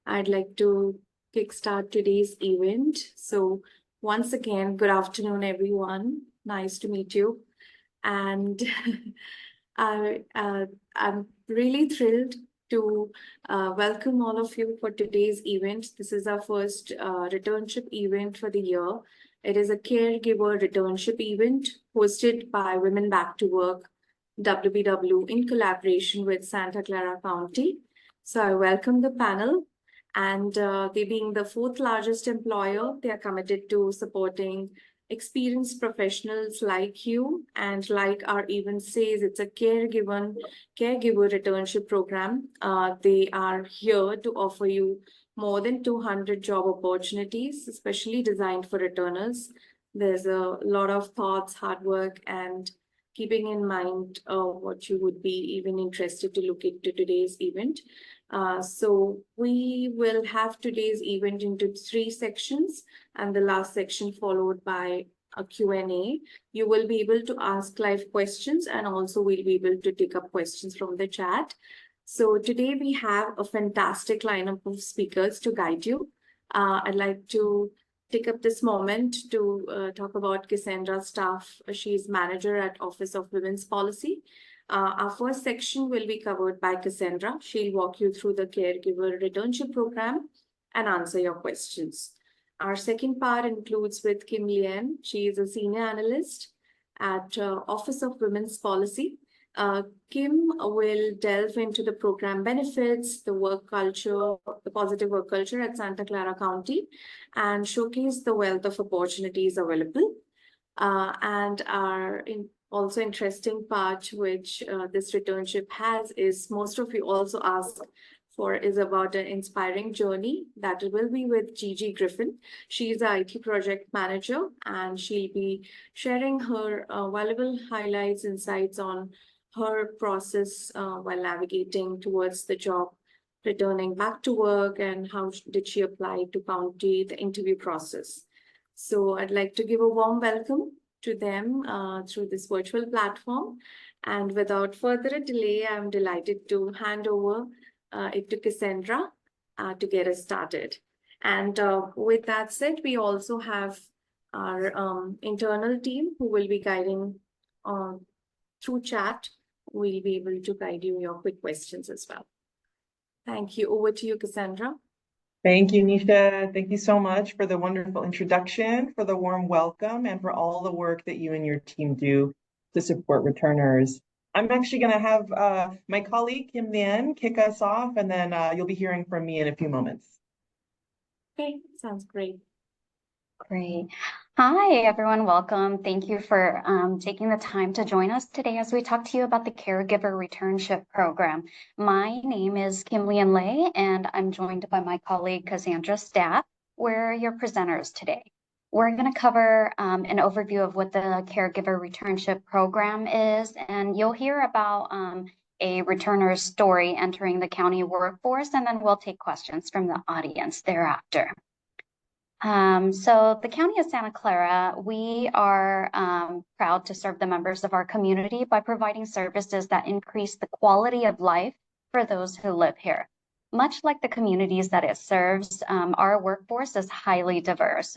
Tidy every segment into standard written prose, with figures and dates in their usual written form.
I'd like to kickstart today's event. So once again, good afternoon, everyone. Nice to meet you. And I, I'm really thrilled to welcome all of you for today's event. This is our first returnship event for the year. It is a caregiver returnship event hosted by Women Back to Work, WBW, in collaboration with Santa Clara County. So I welcome the panel. And they being the fourth largest employer, they are committed to supporting experienced professionals like you. And like our event says, it's a caregiver returnship program. They are here to offer you more than 200 job opportunities, especially designed for returners. There's a lot of thoughts, hard work, and keeping in mind what you would be even interested to look into today's event. So we will have today's event into 3 sections, and the last section followed by a Q&A. You will be able to ask live questions, and also we'll be able to take up questions from the chat. So today we have a fantastic lineup of speakers to guide you. I'd like to take up this moment to talk about Cassandra's staff. She's manager at Office of Women's Policy. Our first section will be covered by Cassandra. She'll walk you through the caregiver returnship program and answer your questions. Our second part includes with Kim Lien. She is a senior analyst at Office of Women's Policy. Kim will delve into the program benefits, the work culture, the positive work culture at Santa Clara County, and showcase the wealth of opportunities available. And our also interesting part, which this returnship has, is most of you also ask for, is about an inspiring journey that will be with Gigi Griffin. She is an IT project manager, and she'll be sharing her valuable highlights, insights on her process while navigating towards the job, returning back to work, and how did she apply to county, the interview process. So I'd like to give a warm welcome to them through this virtual platform. And without further delay, I'm delighted to hand over it to Cassandra to get us started. And with that said, we also have our internal team who will be guiding through chat. We'll be able to guide you your quick questions as well. Thank you. Over to you, Cassandra. Thank you, Nisha. Thank you so much for the wonderful introduction, for the warm welcome, and for all the work that you and your team do to support returners. I'm actually going to have my colleague, Kim Lien, kick us off, and then you'll be hearing from me in a few moments. Okay, sounds great. Great. Hi, everyone. Welcome. Thank you for taking the time to join us today as we talk to you about the Caregiver Returnship Program. My name is Kim Lien Lay, and I'm joined by my colleague, Cassandra Stapp. We're your presenters today. We're going to cover an overview of what the Caregiver Returnship Program is, and you'll hear about a returner's story entering the county workforce, and then we'll take questions from the audience thereafter. So the County of Santa Clara, we are proud to serve the members of our community by providing services that increase the quality of life for those who live here. Much like the communities that it serves, our workforce is highly diverse.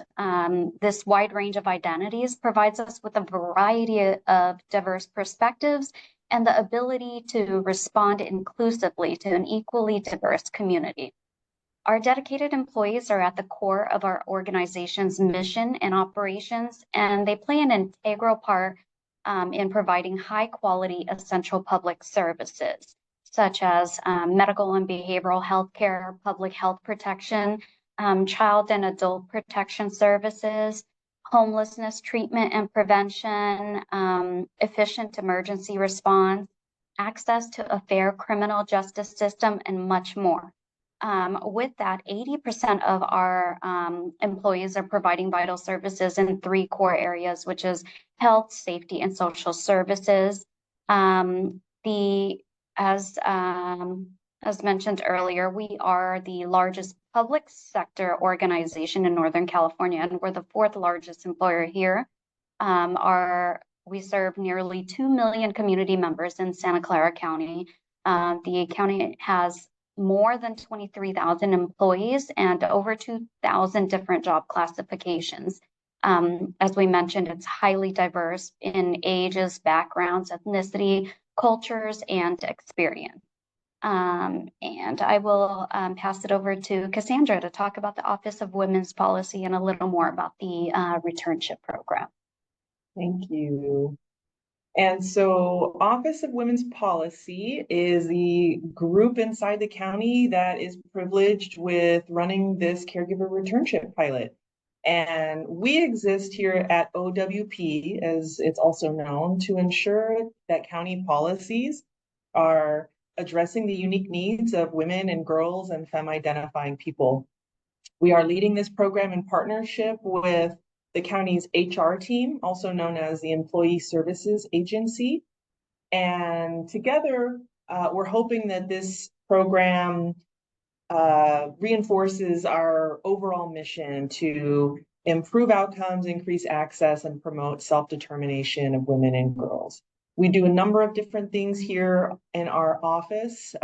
This wide range of identities provides us with a variety of diverse perspectives and the ability to respond inclusively to an equally diverse community. Our dedicated employees are at the core of our organization's mission and operations, and they play an integral part in providing high quality essential public services, such as medical and behavioral health care, public health protection, child and adult protection services, homelessness treatment and prevention, efficient emergency response, access to a fair criminal justice system, and much more. With that, 80% of our employees are providing vital services in 3 core areas, which is health, safety, and social services. As mentioned earlier, we are the largest public sector organization in Northern California, and we're the 4th largest employer here. We serve nearly 2 million community members in Santa Clara County. The county has more than 23,000 employees and over 2,000 different job classifications. As we mentioned, it's highly diverse in ages, backgrounds, ethnicity, cultures, and experience. And I will pass it over to Cassandra to talk about the Office of Women's Policy and a little more about the Returnship program. Thank you. And so Office of Women's Policy is the group inside the county that is privileged with running this caregiver returnship pilot. And we exist here at OWP, as it's also known, to ensure that county policies are addressing the unique needs of women and girls and femme-identifying people. We are leading this program in partnership with the county's HR team, also known as the Employee Services Agency. And together, we're hoping that this program reinforces our overall mission to improve outcomes, increase access, and promote self-determination of women and girls. We do a number of different things here in our office,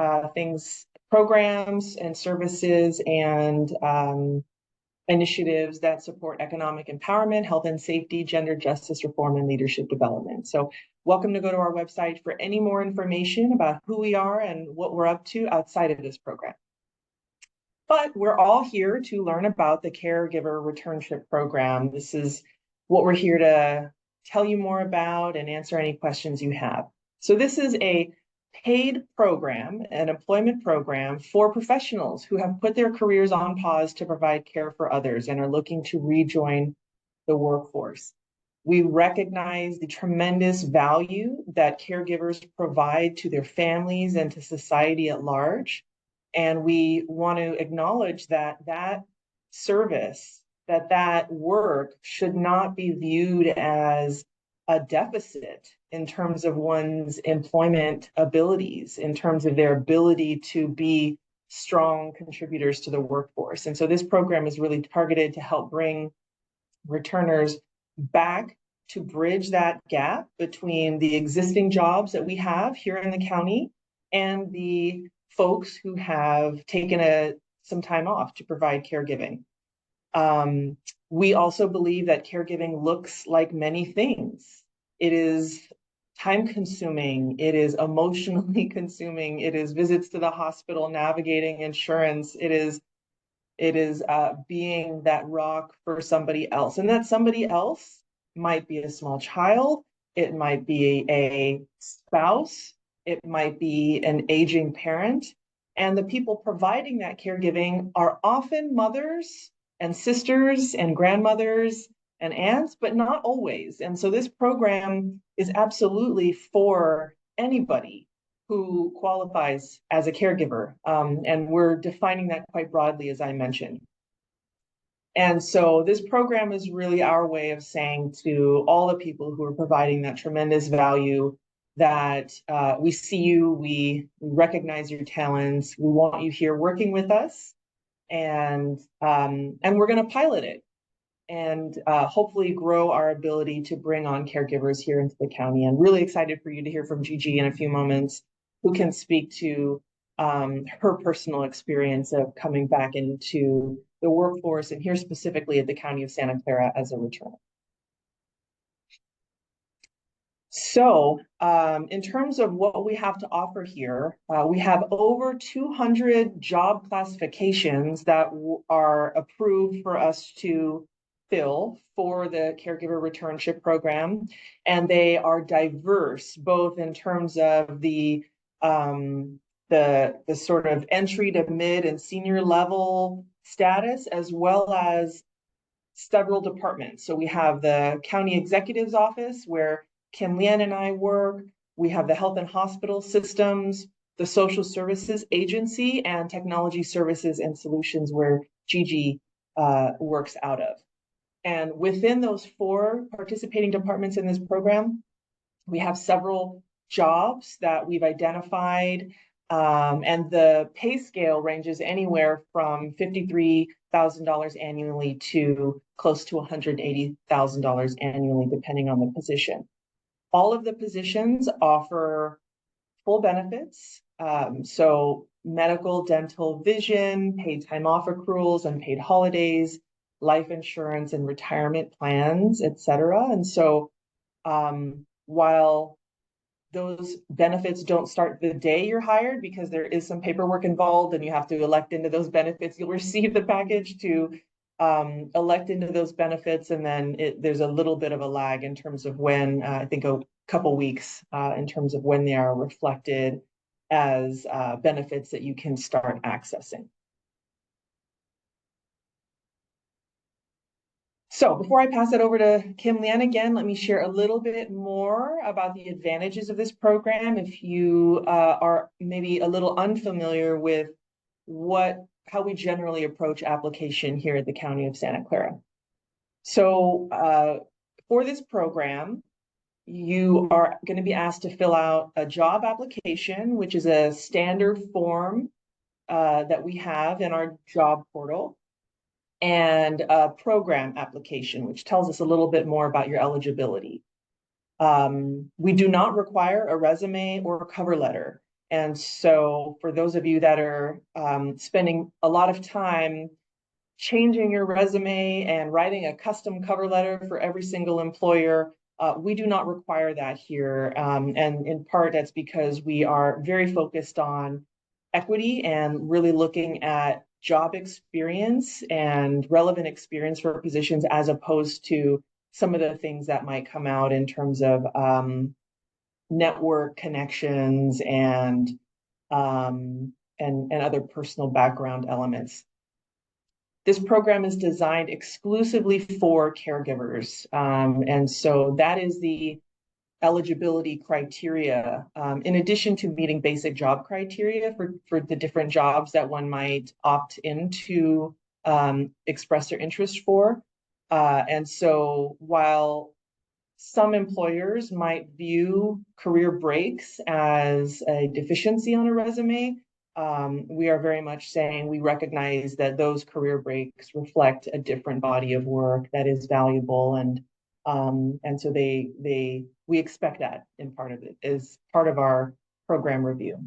programs and services and initiatives that support economic empowerment, health and safety, gender justice reform, and leadership development. So welcome to go to our website for any more information about who we are and what we're up to outside of this program. But we're all here to learn about the Caregiver Returnship Program. This is what we're here to tell you more about and answer any questions you have. So this is a paid program, an employment program for professionals who have put their careers on pause to provide care for others and are looking to rejoin the workforce. We recognize the tremendous value that caregivers provide to their families and to society at large. And we want to acknowledge that that service, that work should not be viewed as a deficit in terms of one's employment abilities, in terms of their ability to be strong contributors to the workforce. And so this program is really targeted to help bring returners back to bridge that gap between the existing jobs that we have here in the county and the folks who have taken some time off to provide caregiving. We also believe that caregiving looks like many things. It is time consuming, it is emotionally consuming, it is visits to the hospital, navigating insurance, it is being that rock for somebody else. And that somebody else might be a small child, it might be a spouse, it might be an aging parent. And the people providing that caregiving are often mothers and sisters and grandmothers and aunts, but not always. And so this program is absolutely for anybody who qualifies as a caregiver. And we're defining that quite broadly, as I mentioned. And so this program is really our way of saying to all the people who are providing that tremendous value that we see you, we recognize your talents, we want you here working with us, and we're going to pilot it and hopefully grow our ability to bring on caregivers here into the county. I'm really excited for you to hear from Gigi in a few moments, who can speak to her personal experience of coming back into the workforce, and here specifically at the County of Santa Clara as a returner. So in terms of what we have to offer here, we have over 200 job classifications that are approved for us to fill for the Caregiver Returnship Program. And they are diverse, both in terms of the sort of entry to mid and senior level status, as well as several departments. So we have the County Executive's Office, where Kim Lian and I work. We have the Health and Hospital Systems, the Social Services Agency, and Technology Services and Solutions, where Gigi works out of. And within those 4 participating departments in this program, we have several jobs that we've identified, and the pay scale ranges anywhere from $53,000 annually to close to $180,000 annually, depending on the position. All of the positions offer full benefits. So medical, dental, vision, paid time off accruals, unpaid holidays, life insurance and retirement plans, etc. And so while those benefits don't start the day you're hired, because there is some paperwork involved and you have to elect into those benefits, you'll receive the package to elect into those benefits, and then there's a little bit of a lag in terms of when, I think a couple weeks in terms of when they are reflected as benefits that you can start accessing. So before I pass it over to Kim Lian again, let me share a little bit more about the advantages of this program if you are maybe a little unfamiliar with how we generally approach application here at the County of Santa Clara. So for this program, you are going to be asked to fill out a job application, which is a standard form that we have in our job portal, and a program application, which tells us a little bit more about your eligibility. We do not require a resume or a cover letter. And so for those of you that are spending a lot of time changing your resume and writing a custom cover letter for every single employer, we do not require that here. And in part, that's because we are very focused on equity and really looking at job experience and relevant experience for positions, as opposed to some of the things that might come out in terms of network connections and other personal background elements. This program is designed exclusively for caregivers. And so that is the eligibility criteria, in addition to meeting basic job criteria for the different jobs that one might opt into express their interest for. And so while some employers might view career breaks as a deficiency on a resume, we are very much saying we recognize that those career breaks reflect a different body of work that is valuable, and so we expect that in part of it as part of our program review.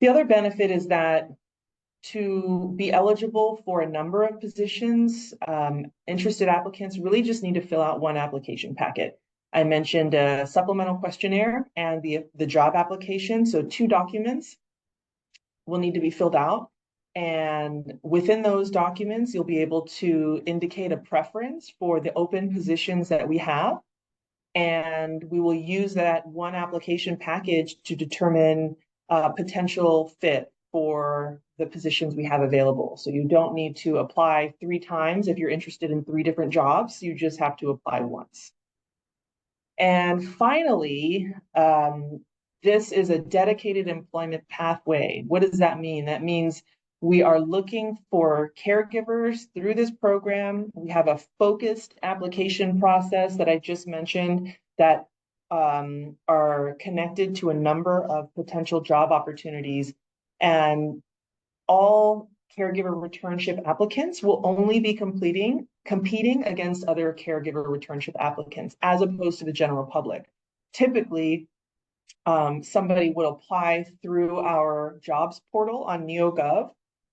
The other benefit is that to be eligible for a number of positions, interested applicants really just need to fill out one application packet. I mentioned a supplemental questionnaire and the job application, so 2 documents will need to be filled out. And within those documents, you'll be able to indicate a preference for the open positions that we have. And we will use that one application package to determine potential fit for the positions we have available. So you don't need to apply 3 times if you're interested in 3 different jobs. You just have to apply once. And finally, this is a dedicated employment pathway. What does that mean? That means we are looking for caregivers through this program. We have a focused application process that I just mentioned that are connected to a number of potential job opportunities. And all caregiver returnship applicants will only be competing against other caregiver returnship applicants, as opposed to the general public. Typically, somebody would apply through our jobs portal on NeoGov,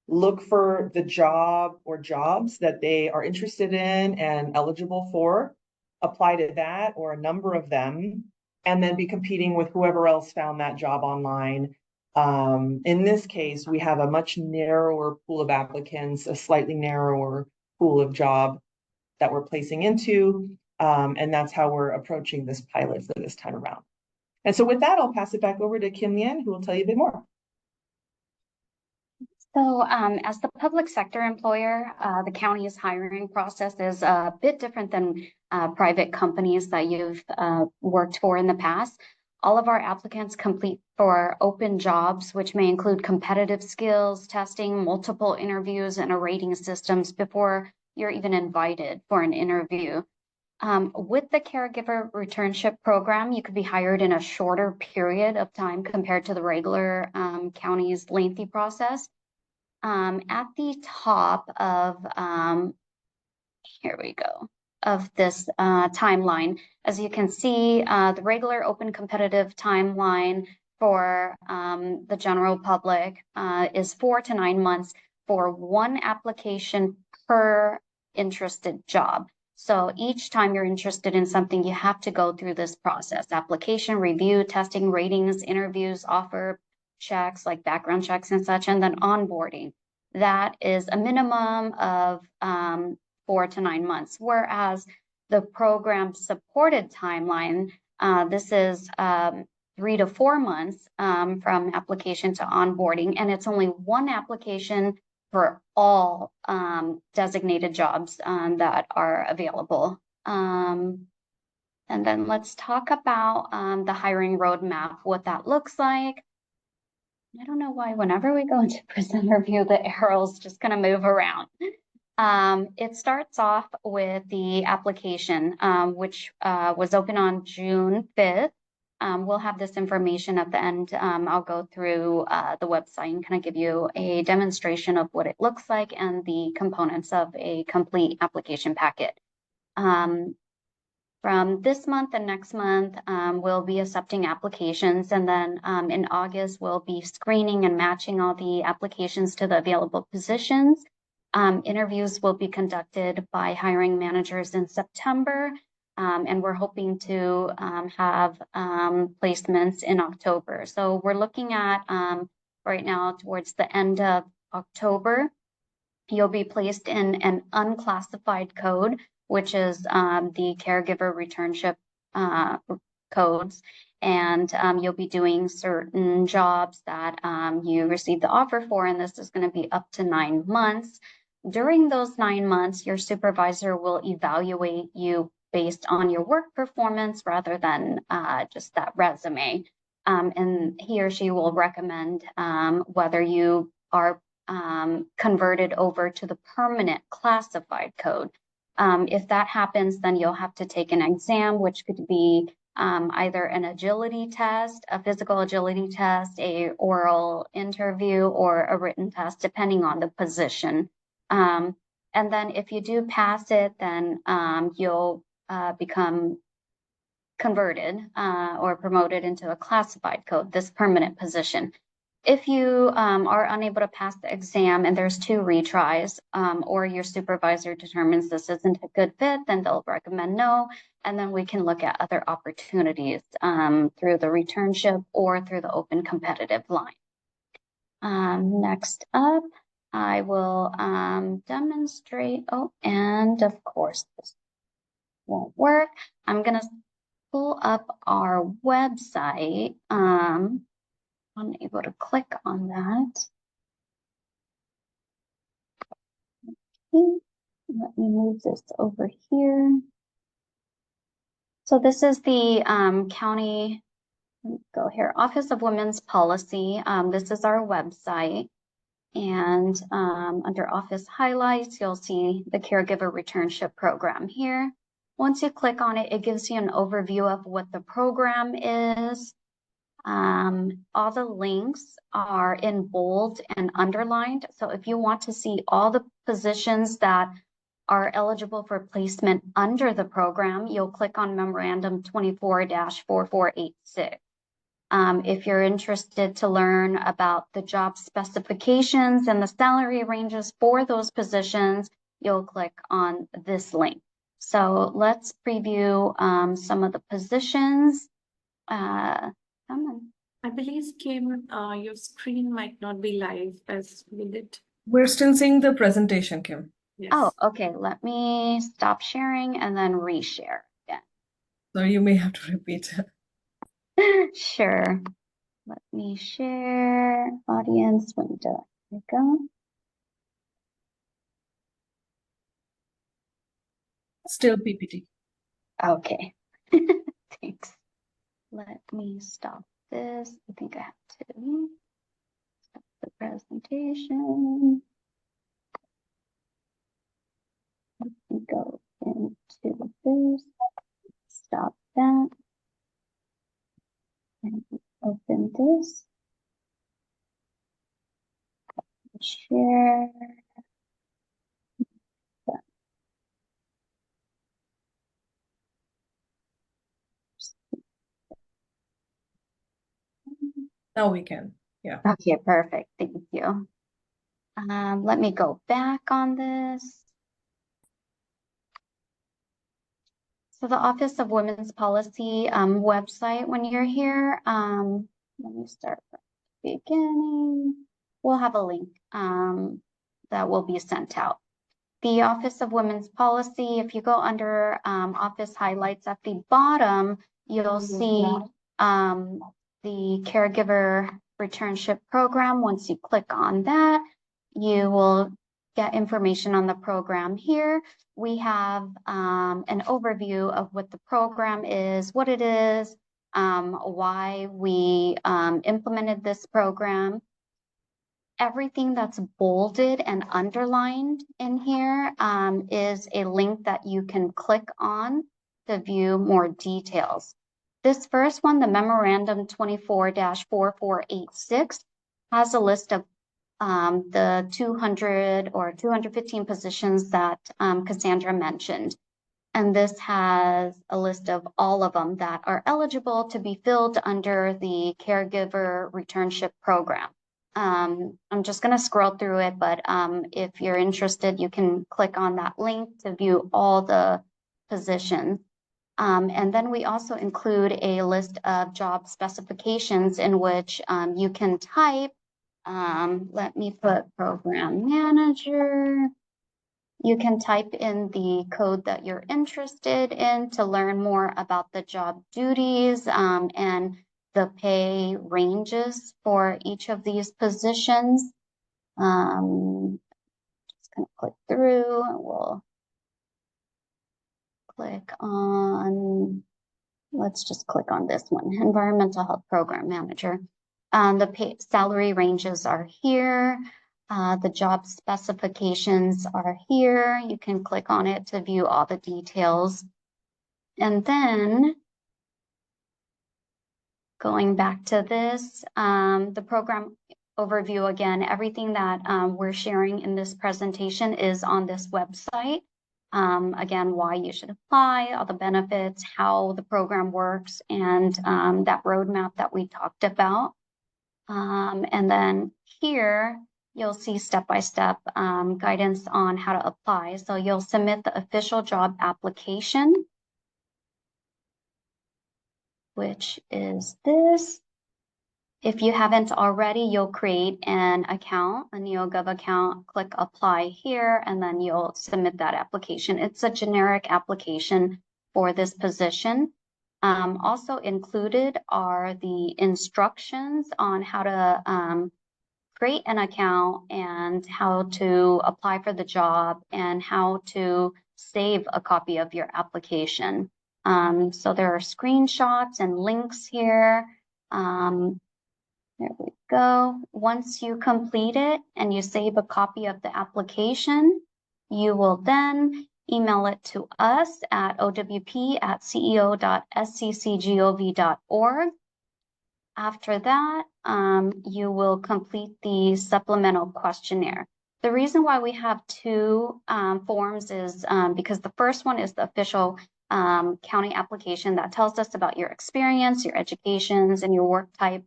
look for the job or jobs that they are interested in and eligible for, apply to that or a number of them, and then be competing with whoever else found that job online. In this case, we have a much narrower pool of applicants, a slightly narrower pool of job that we're placing into, and that's how we're approaching this pilot for this time around. And so with that, I'll pass it back over to Kim Lian, who will tell you a bit more. So as the public sector employer, the county's hiring process is a bit different than private companies that you've worked for in the past. All of our applicants complete for open jobs, which may include competitive skills, testing, multiple interviews, and a rating systems before you're even invited for an interview. With the caregiver returnship program, you could be hired in a shorter period of time compared to the regular county's lengthy process. At the top of, here we go, of this timeline, as you can see, the regular open competitive timeline for the general public is 4 to 9 months for one application per interested job. So each time you're interested in something, you have to go through this process: application, review, testing, ratings, interviews, offer checks like background checks and such, and then onboarding. That is a minimum of 4 to 9 months, whereas the program supported timeline, this is 3 to 4 months from application to onboarding, and it's only one application for all designated jobs that are available. And then let's talk about the hiring roadmap, what that looks like. I don't know why whenever we go into presenter view, the arrows just kind of move around. It starts off with the application, which was open on June 5th. We'll have this information at the end. I'll go through the website and kind of give you a demonstration of what it looks like and the components of a complete application packet. From this month and next month, we'll be accepting applications. And then in August, we'll be screening and matching all the applications to the available positions. Interviews will be conducted by hiring managers in September. And we're hoping to have placements in October. So we're looking at right now towards the end of October, you'll be placed in an unclassified code, which is the caregiver returnship codes. And you'll be doing certain jobs that you received the offer for, and this is going to be up to 9 months. During those 9 months, your supervisor will evaluate you based on your work performance rather than just that resume. And he or she will recommend whether you are converted over to the permanent classified code. If that happens, then you'll have to take an exam, which could be either an agility test, a physical agility test, a oral interview, or a written test, depending on the position. And then if you do pass it, then you'll become converted or promoted into a classified code, this permanent position. If you are unable to pass the exam and there's 2 retries, or your supervisor determines this isn't a good fit, then they'll recommend no, and then we can look at other opportunities through the returnship or through the open competitive line. Next up, I will demonstrate, and of course this won't work. I'm gonna pull up our website. Unable to click on that. Okay. Let me move this over here. So this is the county, let me go here, Office of Women's Policy. This is our website. And under Office Highlights, you'll see the Caregiver Returnship Program here. Once you click on it, it gives you an overview of what the program is. All the links are in bold and underlined. So if you want to see all the positions that are eligible for placement under the program, you'll click on Memorandum 24-4486. If you're interested to learn about the job specifications and the salary ranges for those positions, you'll click on this link. So let's preview some of the positions. I believe, Kim, your screen might not be live as we did. We're still seeing the presentation, Kim. Yes. Oh, okay. Let me stop sharing and then reshare again. So you may have to repeat. Sure. Let me share audience window. There we go. Still PPT. Okay. Thanks. Let me stop this. I think I have to stop the presentation. Let me go into this. Stop that. And open this. Share. Now we can. Yeah. Okay, perfect. Thank you. Let me go back on this. So the Office of Women's Policy website, when you're here, let me start from the beginning. We'll have a link that will be sent out. The Office of Women's Policy, if you go under office highlights at the bottom, you'll see the Caregiver Returnship Program. Once you click on that, you will get information on the program here. We have an overview of what the program is, what it is, why we implemented this program. Everything that's bolded and underlined in here is a link that you can click on to view more details. This first one, the Memorandum 24-4486, has a list of the 200 or 215 positions that Cassandra mentioned. And this has a list of all of them that are eligible to be filled under the Caregiver Returnship Program. I'm just going to scroll through it, but if you're interested, you can click on that link to view all the positions. And then we also include a list of job specifications in which you can type, let me put program manager. You can type in the code that you're interested in to learn more about the job duties and the pay ranges for each of these positions. Just gonna click through and we'll click on, let's just click on this one, Environmental Health Program Manager. The pay salary ranges are here. The job specifications are here. You can click on it to view all the details. And then going back to this, the program overview again, everything that we're sharing in this presentation is on this website. Again, why you should apply, all the benefits, how the program works, and that roadmap that we talked about. And then here, you'll see step-by-step guidance on how to apply. So you'll submit the official job application, which is this. If you haven't already, you'll create an account, a NeoGov account, click apply here, and then you'll submit that application. It's a generic application for this position. Also included are the instructions on how to create an account and how to apply for the job and how to save a copy of your application. So there are screenshots and links here. There we go. Once you complete it and you save a copy of the application, you will then email it to us at owp@ceo.sccgov.org. After that, you will complete the supplemental questionnaire. The reason why we have two forms is because the first one is the official county application that tells us about your experience, your educations, and your work type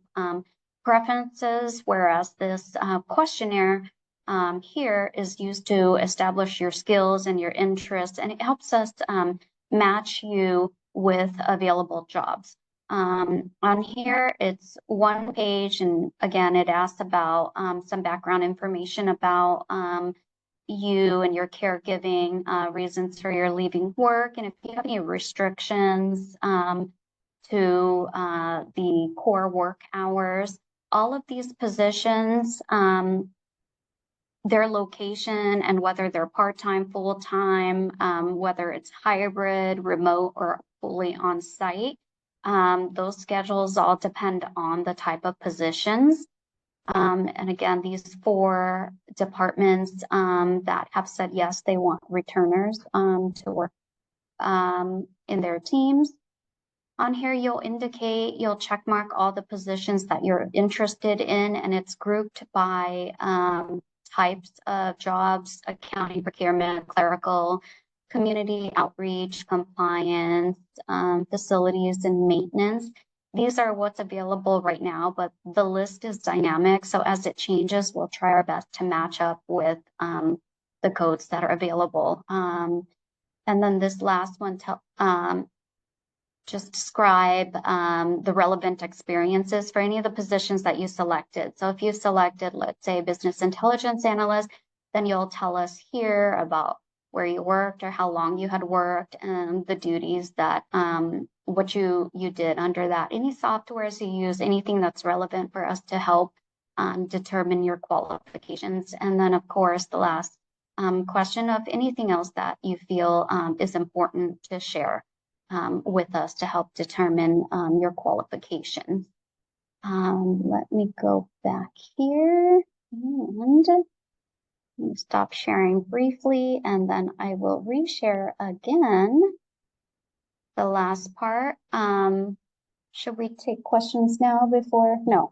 preferences, whereas this questionnaire here is used to establish your skills and your interests, and it helps us match you with available jobs. On here, it's one page, and again, it asks about some background information about you and your caregiving, reasons for your leaving work, and if you have any restrictions to the core work hours. All of these positions, their location and whether they're part-time, full-time, whether it's hybrid, remote, or fully on-site. Those schedules all depend on the type of positions. And again, these four departments that have said yes, they want returners to work in their teams. On here, you'll check mark all the positions that you're interested in, and it's grouped by types of jobs: accounting, procurement, clerical, community outreach, compliance, facilities, and maintenance. these are what's available right now, but the list is dynamic. So as it changes, we'll try our best to match up with the codes that are available. And then this last one, just describe the relevant experiences for any of the positions that you selected. So if you selected, let's say, business intelligence analyst, then you'll tell us here about where you worked or how long you had worked and the duties that what you did under that. Any softwares you use, anything that's relevant for us to help determine your qualifications. And then, of course, the last question of anything else that you feel is important to share with us to help determine your qualifications. Let me go back here and stop sharing briefly, and then I will reshare again the last part. Should we take questions now before? No,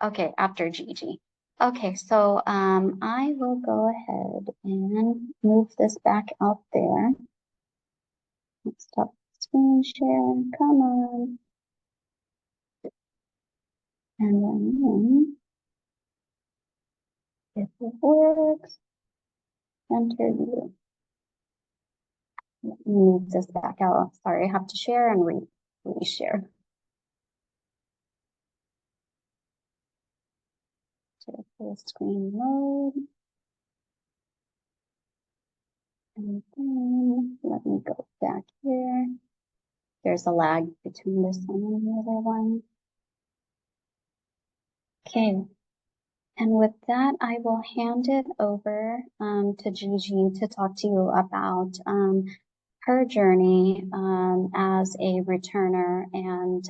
okay, after Gigi. Okay, so I will go ahead and move this back out there. Let's stop screen share, come on. And then, if it works, enter you. Let me move this back out. Sorry, I have to share and reshare. To full screen mode. And then let me go back here. There's a lag between this one and the other one. Okay. And with that, I will hand it over to Gigi to talk to you about her journey as a returner and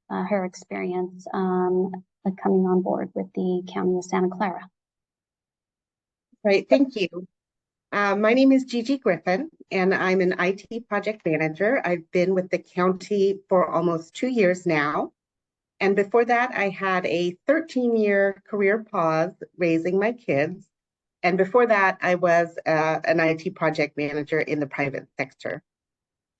her experience coming on board with the County of Santa Clara. Right, thank you. My name is Gigi Griffin, and I'm an IT project manager. I've been with the county for almost 2 years now. And before that, I had a 13-year career pause raising my kids. And before that, I was an IT project manager in the private sector.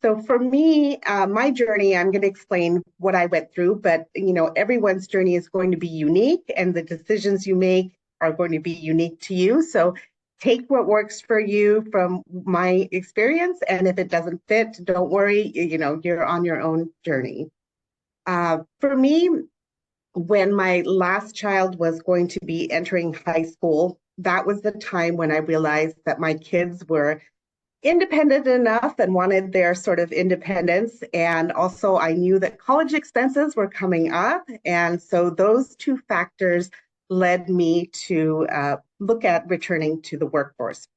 So for me, my journey, I'm going to explain what I went through, but everyone's journey is going to be unique, and the decisions you make are going to be unique to you. So take what works for you from my experience, and if it doesn't fit, don't worry, you're on your own journey. For me, when my last child was going to be entering high school, that was the time when I realized that my kids were independent enough and wanted their sort of independence. And also I knew that college expenses were coming up. And so those two factors led me to look at returning to the workforce.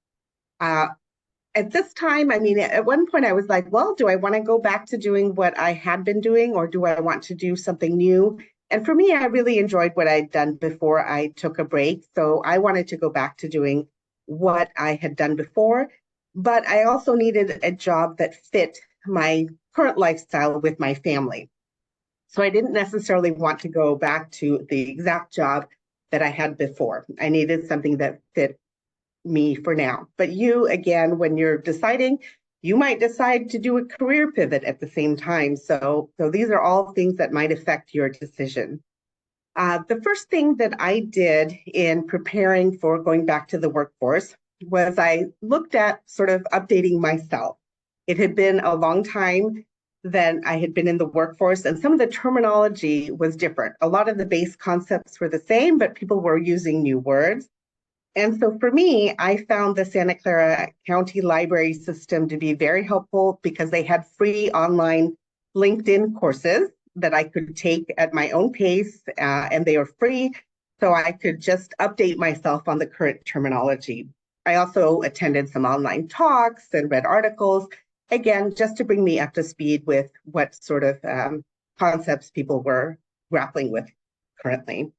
At this time, at one point I was like, well, do I want to go back to doing what I had been doing, or do I want to do something new? And for me, I really enjoyed what I'd done before I took a break. So I wanted to go back to doing what I had done before. But I also needed a job that fit my current lifestyle with my family. So I didn't necessarily want to go back to the exact job that I had before. I needed something that fit me for now. But you, again, when you're deciding, you might decide to do a career pivot at the same time. So these are all things that might affect your decision. The first thing that I did in preparing for going back to the workforce was I looked at sort of updating myself. It had been a long time that I had been in the workforce, and some of the terminology was different. A lot of the base concepts were the same, but people were using new words. And so for me, I found the Santa Clara County Library system to be very helpful because they had free online LinkedIn courses that I could take at my own pace, and they were free, so I could just update myself on the current terminology. I also attended some online talks and read articles, again, just to bring me up to speed with what sort of concepts people were grappling with currently.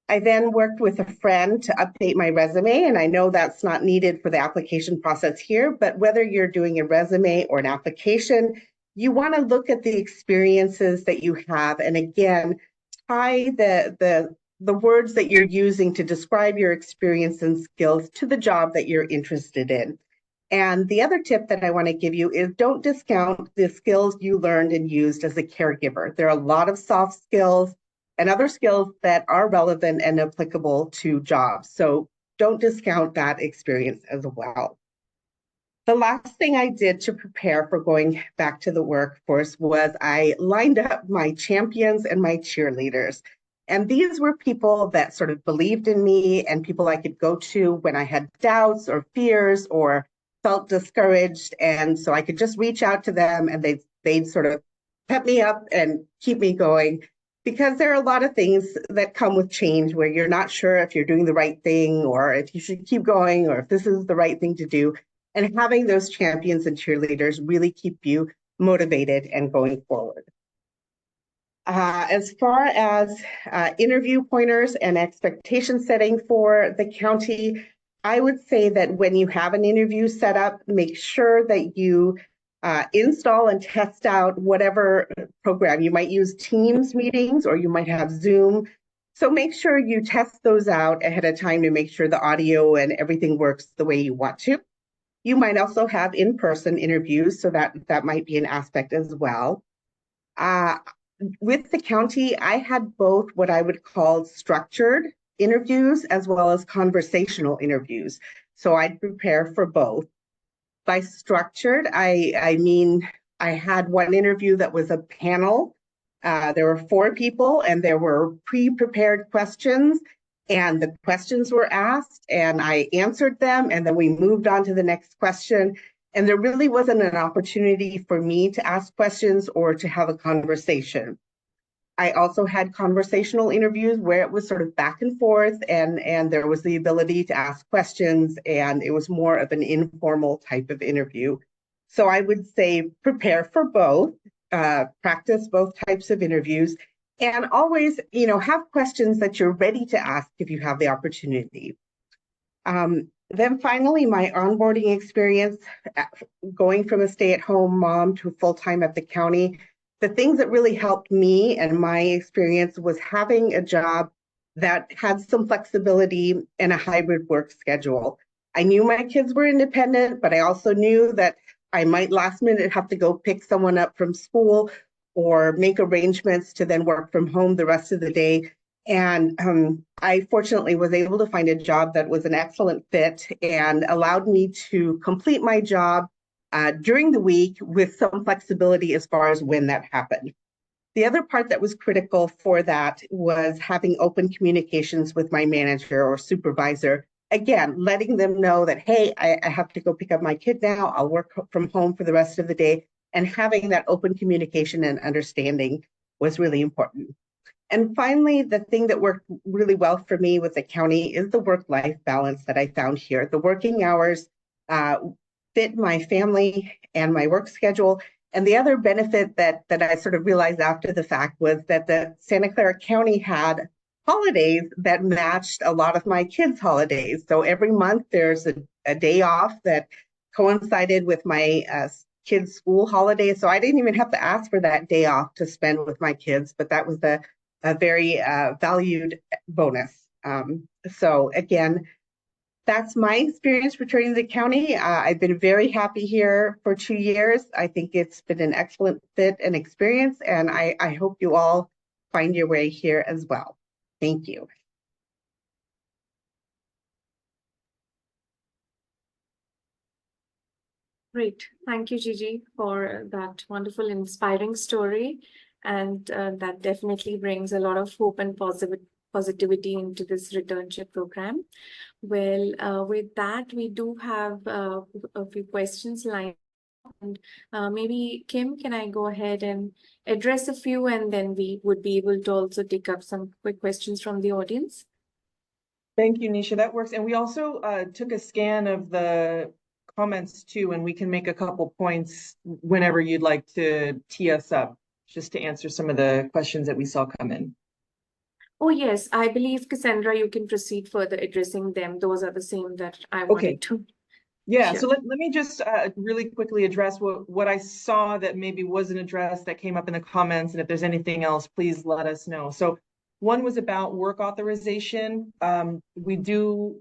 I then worked with a friend to update my resume, and I know that's not needed for the application process here, but whether you're doing a resume or an application, you want to look at the experiences that you have, and again, tie the words that you're using to describe your experience and skills to the job that you're interested in. And the other tip that I want to give you is don't discount the skills you learned and used as a caregiver. There are a lot of soft skills and other skills that are relevant and applicable to jobs. So don't discount that experience as well. The last thing I did to prepare for going back to the workforce was I lined up my champions and my cheerleaders. And these were people that sort of believed in me and people I could go to when I had doubts or fears or felt discouraged. And so I could just reach out to them and they'd sort of pep me up and keep me going. Because there are a lot of things that come with change where you're not sure if you're doing the right thing or if you should keep going or if this is the right thing to do. And having those champions and cheerleaders really keep you motivated and going forward. As far as interview pointers and expectation setting for the county, I would say that when you have an interview set up, make sure that you install and test out whatever program. You might use Teams meetings or you might have Zoom. So make sure you test those out ahead of time to make sure the audio and everything works the way you want to. You might also have in-person interviews, so that might be an aspect as well. With the county, I had both what I would call structured interviews as well as conversational interviews. So I'd prepare for both. By structured, I mean, I had one interview that was a panel. There were 4 people and there were pre-prepared questions. And the questions were asked and I answered them and then we moved on to the next question. And there really wasn't an opportunity for me to ask questions or to have a conversation. I also had conversational interviews where it was sort of back and forth and there was the ability to ask questions and it was more of an informal type of interview. So I would say prepare for both, practice both types of interviews. And always, have questions that you're ready to ask if you have the opportunity. Then finally, my onboarding experience, going from a stay-at-home mom to full-time at the county, the things that really helped me and my experience was having a job that had some flexibility and a hybrid work schedule. I knew my kids were independent, but I also knew that I might last minute have to go pick someone up from school or make arrangements to then work from home the rest of the day. And I fortunately was able to find a job that was an excellent fit and allowed me to complete my job during the week with some flexibility as far as when that happened. The other part that was critical for that was having open communications with my manager or supervisor. Again, letting them know that, hey, I have to go pick up my kid now. I'll work from home for the rest of the day. And having that open communication and understanding was really important. And finally, the thing that worked really well for me with the county is the work-life balance that I found here. The working hours fit my family and my work schedule. And the other benefit that I sort of realized after the fact was that the Santa Clara County had holidays that matched a lot of my kids' holidays. So every month there's a day off that coincided with my kids' school holidays. So I didn't even have to ask for that day off to spend with my kids, but that was a very valued bonus. So again, that's my experience returning to the county. I've been very happy here for 2 years. I think it's been an excellent fit and experience, and I hope you all find your way here as well. Thank you. Great. Thank you, Gigi, for that wonderful, inspiring story. And that definitely brings a lot of hope and positivity into this returnship program. Well, with that, we do have a few questions lined up. And maybe, Kim, can I go ahead and address a few, and then we would be able to also take up some quick questions from the audience? Thank you, Nisha. That works. And we also took a scan of the comments too, and we can make a couple points whenever you'd like to tee us up, just to answer some of the questions that we saw come in. Oh, yes. I believe, Cassandra, you can proceed further addressing them. Those are the same that I wanted to. Yeah, Sure. so let me just really quickly address what I saw that maybe wasn't addressed that came up in the comments. And if there's anything else, please let us know. So one was about work authorization. We do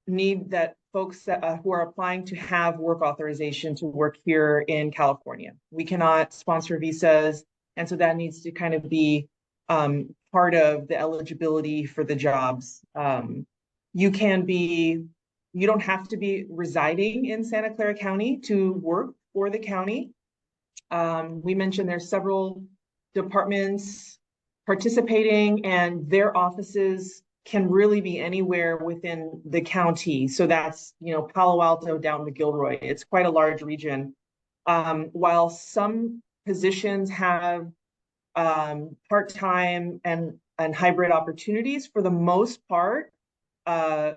need that folks that, who are applying to have work authorization to work here in California. We cannot sponsor visas, and so that needs to kind of be part of the eligibility for the jobs. You don't have to be residing in Santa Clara County to work for the county. We mentioned there's several departments participating, and their offices can really be anywhere within the county. So that's, Palo Alto down to Gilroy. It's quite a large region. While some positions have part-time and hybrid opportunities, for the most part,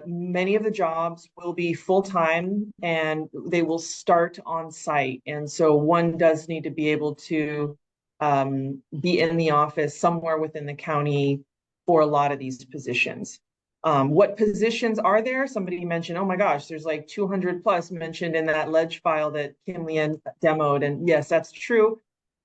many of the jobs will be full-time and they will start on site. And so one does need to be able to be in the office somewhere within the county for a lot of these positions. What positions are there? Somebody mentioned, oh my gosh, there's like 200 plus mentioned in that ledge file that Kim Leanne demoed. And yes, that's true.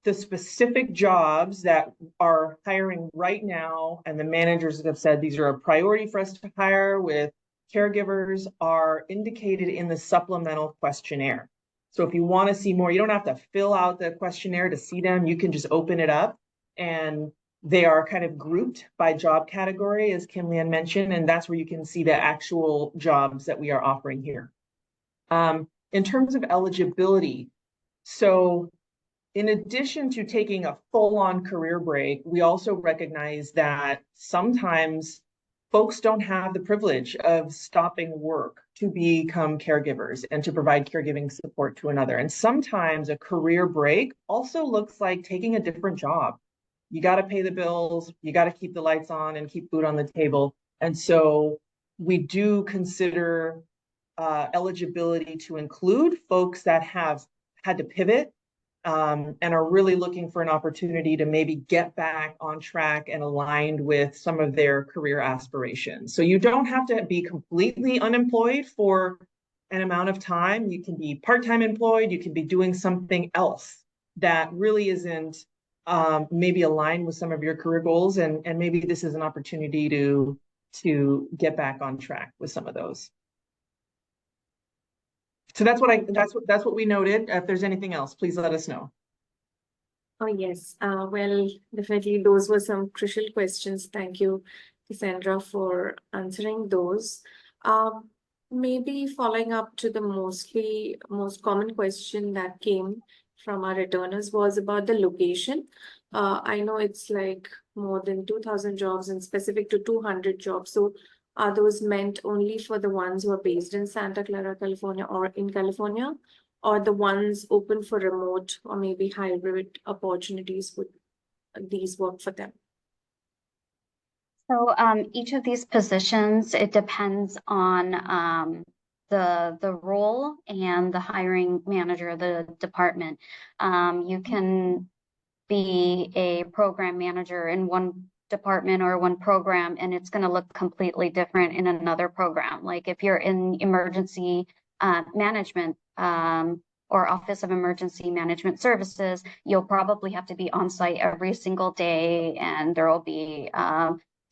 The specific jobs that are hiring right now, and the managers have said these are a priority for us to hire with caregivers, are indicated in the supplemental questionnaire. So if you want to see more, you don't have to fill out the questionnaire to see them. You can just open it up, and they are kind of grouped by job category, as Kim Leanne mentioned, and that's where you can see the actual jobs that we are offering here. In terms of eligibility, so in addition to taking a full-on career break, we also recognize that sometimes folks don't have the privilege of stopping work to become caregivers and to provide caregiving support to another. And sometimes a career break also looks like taking a different job. You got to pay the bills, you got to keep the lights on and keep food on the table. And so we do consider eligibility to include folks that have had to pivot and are really looking for an opportunity to maybe get back on track and aligned with some of their career aspirations. So you don't have to be completely unemployed for an amount of time. You can be part-time employed, you can be doing something else that really isn't maybe aligned with some of your career goals, and maybe this is an opportunity to get back on track with some of those. So that's what we noted. If there's anything else, please let us know. Oh, yes. Well, definitely those were some crucial questions. Thank you, Cassandra, for answering those. Maybe following up to the most common question that came from our returners was about the location. I know it's like more than 2,000 jobs and specific to 200 jobs. So are those meant only for the ones who are based in Santa Clara, California, or in California, or the ones open for remote or maybe hybrid opportunities? Would these work for them? So each of these positions, it depends on the role and the hiring manager of the department. You can be a program manager in one department or one program, and it's going to look completely different in another program. Like if you're in emergency management or Office of Emergency Management Services, you'll probably have to be on site every single day, and there will be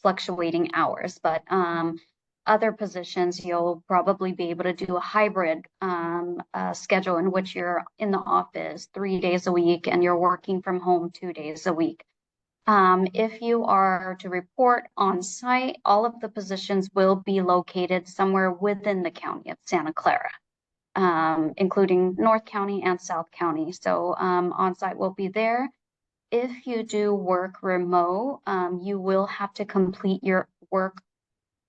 fluctuating hours. But other positions, you'll probably be able to do a hybrid schedule in which you're in the office 3 days a week and you're working from home 2 days a week. If you are to report on site, all of the positions will be located somewhere within the county of Santa Clara, including North County and South County. So on site will be there. If you do work remote, you will have to complete your work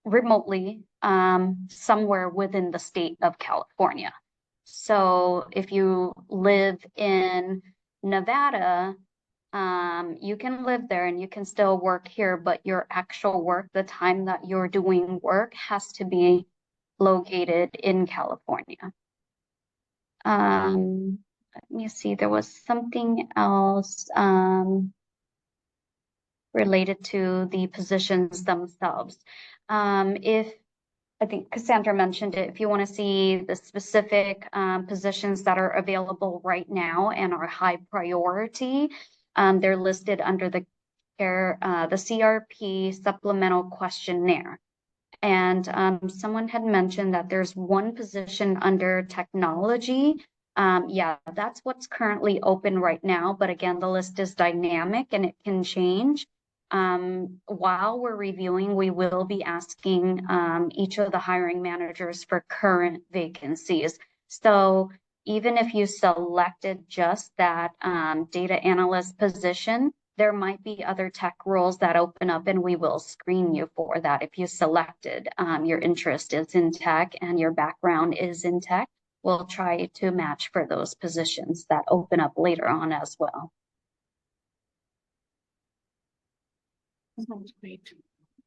remotely somewhere within the state of California. So if you live in Nevada, you can live there and you can still work here, but your actual work, the time that you're doing work, has to be located in California. Let me see, there was something else related to the positions themselves. If I think Cassandra mentioned it, if you want to see the specific positions that are available right now and are high priority, they're listed under the CRP supplemental questionnaire. And someone had mentioned that there's one position under technology. Yeah, that's what's currently open right now. But again, the list is dynamic and it can change. While we're reviewing, we will be asking each of the hiring managers for current vacancies. So even if you selected just that data analyst position, there might be other tech roles that open up and we will screen you for that. If you selected your interest is in tech and your background is in tech, we'll try to match for those positions that open up later on as well. Sounds great.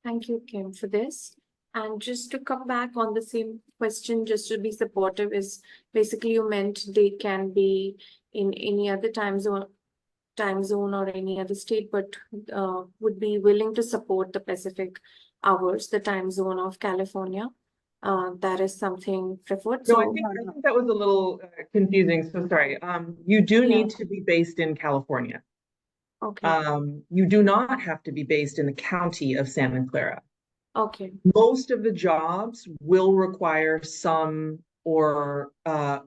Thank you, Kim, for this. And just to come back on the same question, just to be supportive, is basically you meant they can be in any other time zone or any other state, but would be willing to support the Pacific hours, the time zone of California. That is something preferred. No, So I think that was a little confusing, so sorry. You do Yeah. need to be based in California. okay, You do not have to be based in the county of Santa Clara. okay, Most of the jobs will require some or a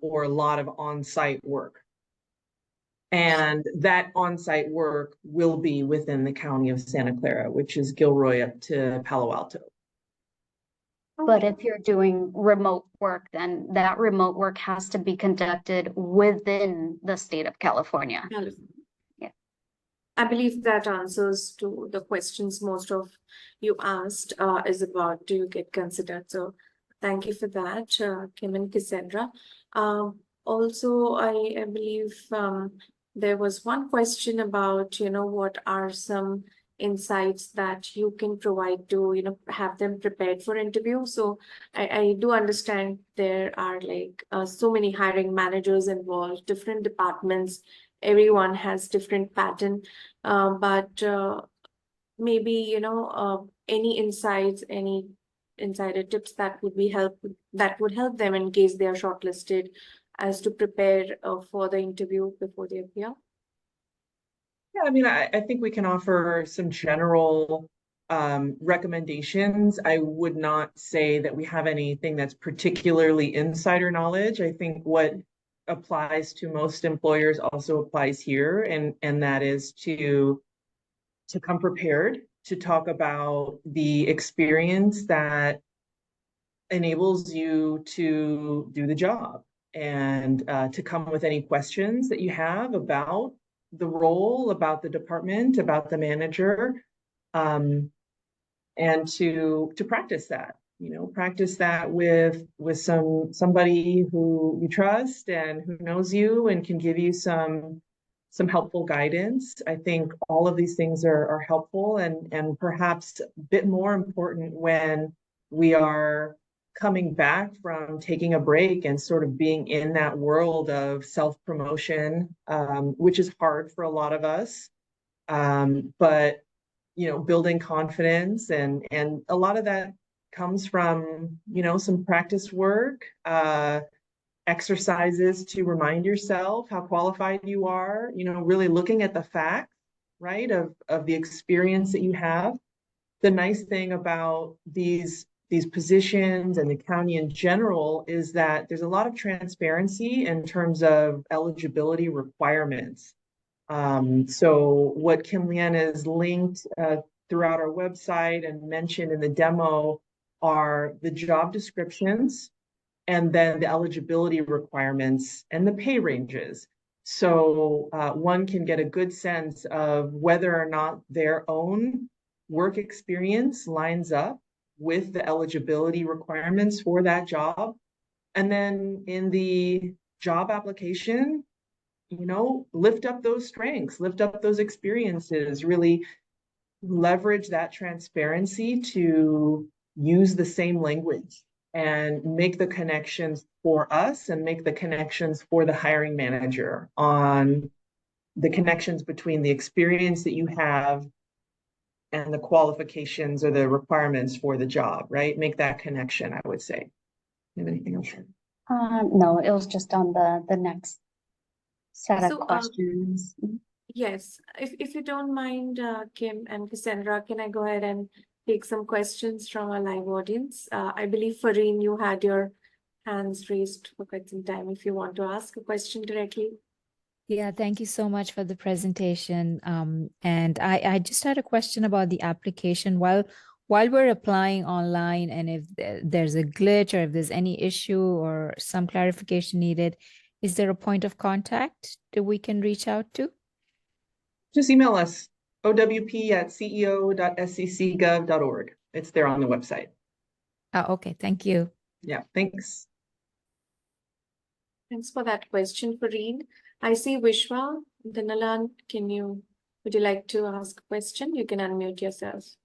lot of on-site work. And that on-site work will be within the county of Santa Clara, which is Gilroy up to Palo Alto. But if you're doing remote work, then that remote work has to be conducted within the state of California. California. Yeah. I believe that answers to the questions most of you asked is about do you get considered. So thank you for that, Kim and Cassandra. Also, I believe there was one question about, what are some insights that you can provide to, have them prepared for interview. So I do understand there are like so many hiring managers involved, different departments, everyone has different pattern, but maybe, any insights, any insider tips that would help them in case they are shortlisted as to prepare for the interview before they appear. Yeah, I mean, I think we can offer some general recommendations. I would not say that we have anything that's particularly insider knowledge. I think what applies to most employers also applies here, and that is to come prepared to talk about the experience that enables you to do the job, and to come with any questions that you have about the role, about the department, about the manager, and to practice that. Practice that with somebody who you trust and who knows you and can give you some helpful guidance. I think all of these things are helpful and perhaps a bit more important when we are coming back from taking a break and sort of being in that world of self-promotion, which is hard for a lot of us. But building confidence and a lot of that comes from, some practice work, exercises to remind yourself how qualified you are, really looking at the facts, right, of the experience that you have. The nice thing about these positions and the county in general is that there's a lot of transparency in terms of eligibility requirements. So what Kim Leanne has linked throughout our website and mentioned in the demo are the job descriptions and then the eligibility requirements and the pay ranges. So one can get a good sense of whether or not their own work experience lines up with the eligibility requirements for that job. And then in the job application, lift up those strengths, lift up those experiences, really leverage that transparency to use the same language and make the connections for us and make the connections for the hiring manager on the connections between the experience that you have and the qualifications or the requirements for the job, right? Make that connection, I would say. You have anything else? No, it was just on the next set of So, questions. yes, if you don't mind, Kim and Cassandra, can I go ahead and take some questions from our live audience. I believe, Fareen, you had your hands raised for quite some time if you want to ask a question directly. Yeah, thank you so much for the presentation. And I just had a question about the application. While we're applying online, and if there's a glitch or if there's any issue or some clarification needed, is there a point of contact that we can reach out to? Just email us, owp@ceo.sccgov.org. It's there on the website. Oh, okay, thank you. Yeah, thanks. Thanks for that question, Fareen. I see Vishwa Dinalan. Would you like to ask a question? You can unmute yourself.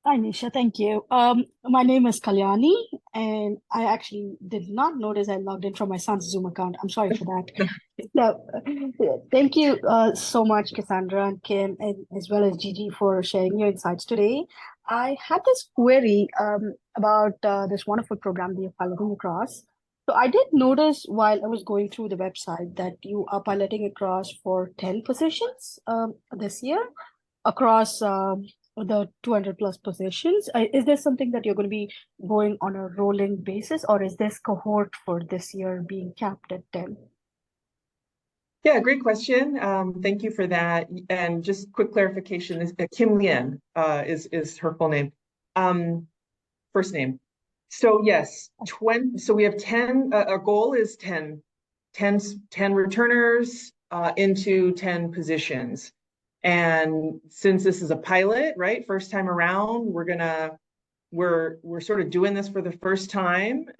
Hi, Nisha. Thank you. My name is Kalyani, and I actually did not notice I logged in from my son's Zoom account. I'm sorry for that. No, thank you so much, Cassandra and Kim, and as well as Gigi for sharing your insights today. I had this query about this wonderful program that you're piloting across. So I did notice while I was going through the website that you are piloting across for 10 positions this year across the 200 plus positions. Is this something that you're going to be going on a rolling basis, or is this cohort for this year being capped at 10? Yeah, great question. Thank you for that. And just quick clarification, is Kim Lian is her full name, first name. So yes, so we have 10, our goal is 10 returners into 10 positions. And since this is a pilot, right, first time around, we're sort of doing this for the first time,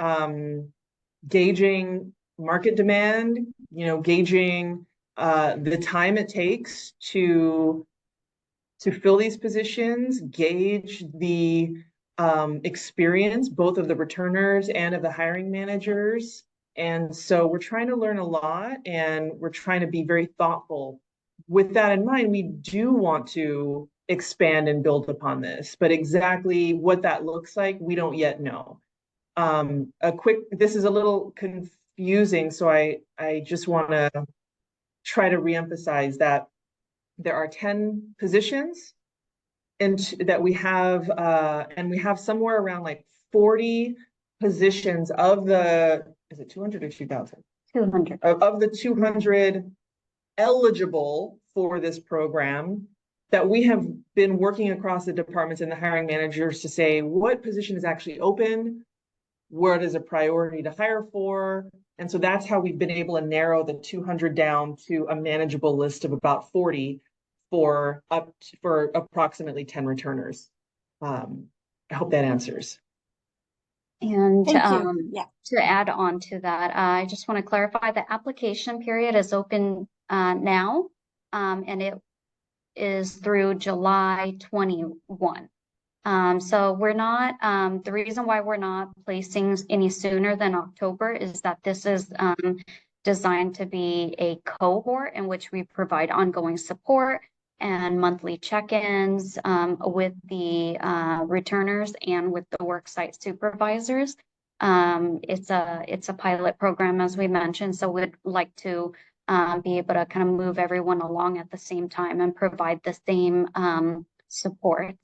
gauging market demand, gauging the time it takes to fill these positions, gauge the experience, both of the returners and of the hiring managers. And so we're trying to learn a lot, and we're trying to be very thoughtful. With that in mind, we do want to expand and build upon this, but exactly what that looks like, we don't yet know. This is a little confusing, so I just want to try to reemphasize that there are 10 positions and that we have, and we have somewhere around like 40 positions of the, is it 200 or 2,000? 200. Of the 200 eligible for this program, that we have been working across the departments and the hiring managers to say what position is actually open, what is a priority to hire for. And so that's how we've been able to narrow the 200 down to a manageable list of about 40 for approximately 10 returners. I hope that answers. And Thank you. Yeah. to add on to that, I just want to clarify the application period is open now, and it is through July 21. So we're not, the reason why we're not placing any sooner than October is that this is designed to be a cohort in which we provide ongoing support and monthly check-ins with the returners and with the worksite supervisors. It's a pilot program, as we mentioned, so we'd like to be able to kind of move everyone along at the same time and provide the same support.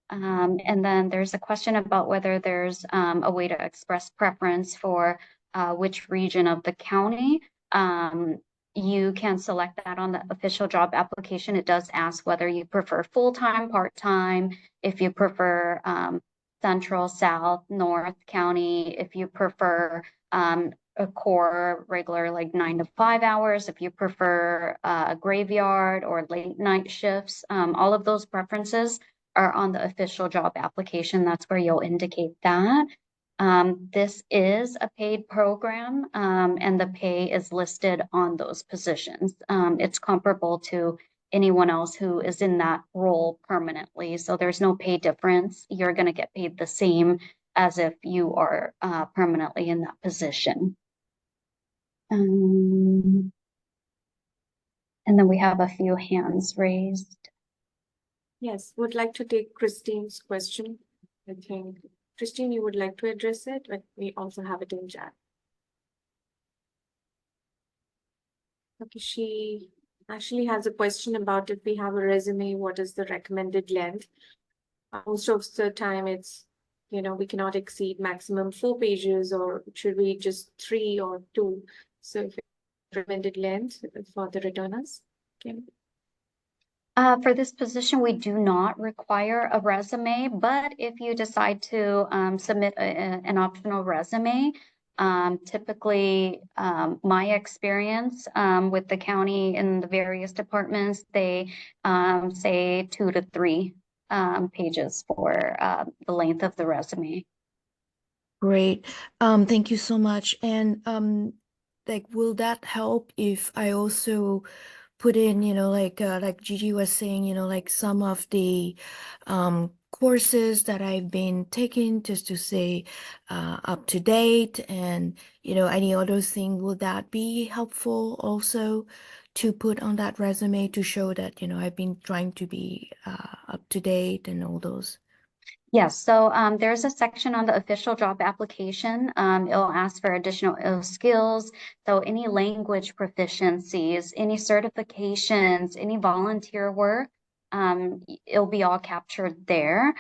And then there's a question about whether there's a way to express preference for which region of the county. You can select that on the official job application. It does ask whether you prefer full-time, part-time, if you prefer central, south, north county, if you prefer a core regular like 9 to 5 hours, if you prefer a graveyard or late night shifts. All of those preferences are on the official job application. That's where you'll indicate that. This is a paid program, and the pay is listed on those positions. It's comparable to anyone else who is in that role permanently. So there's no pay difference. You're going to get paid the same as if you are permanently in that position. And then we have a few hands raised. Yes, would like to take Christine's question. I think, Christine, you would like to address it, but we also have it in chat. Okay, she actually has a question about if we have a resume, what is the recommended length? Most of the time it's, we cannot exceed maximum 4 pages, or should we just 3 or 2? So if recommended length for the returners. Okay. For this position, we do not require a resume, but if you decide to submit an optional resume, typically my experience with the county in the various departments, they say 2 to 3 pages for the length of the resume. Great. Thank you so much. And like, will that help if I also put in, like Gigi was saying, like some of the courses that I've been taking, just to stay up to date, and any other thing, will that be helpful also to put on that resume to show that I've been trying to be up to date and all those? Yes, so there's a section on the official job application. It'll ask for additional skills. So any language proficiencies, any certifications, any volunteer work, it'll be all captured there.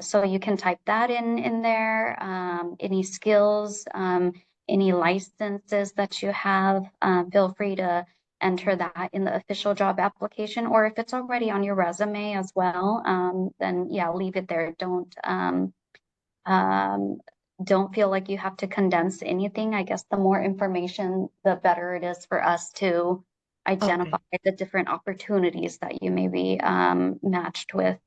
So you can type that in there, any skills, any licenses that you have, feel free to enter that in the official job application, or if it's already on your resume as well, then yeah, leave it there. Don't feel like you have to condense anything. I guess the more information, the better it is for us to identify the different opportunities that you may be matched with.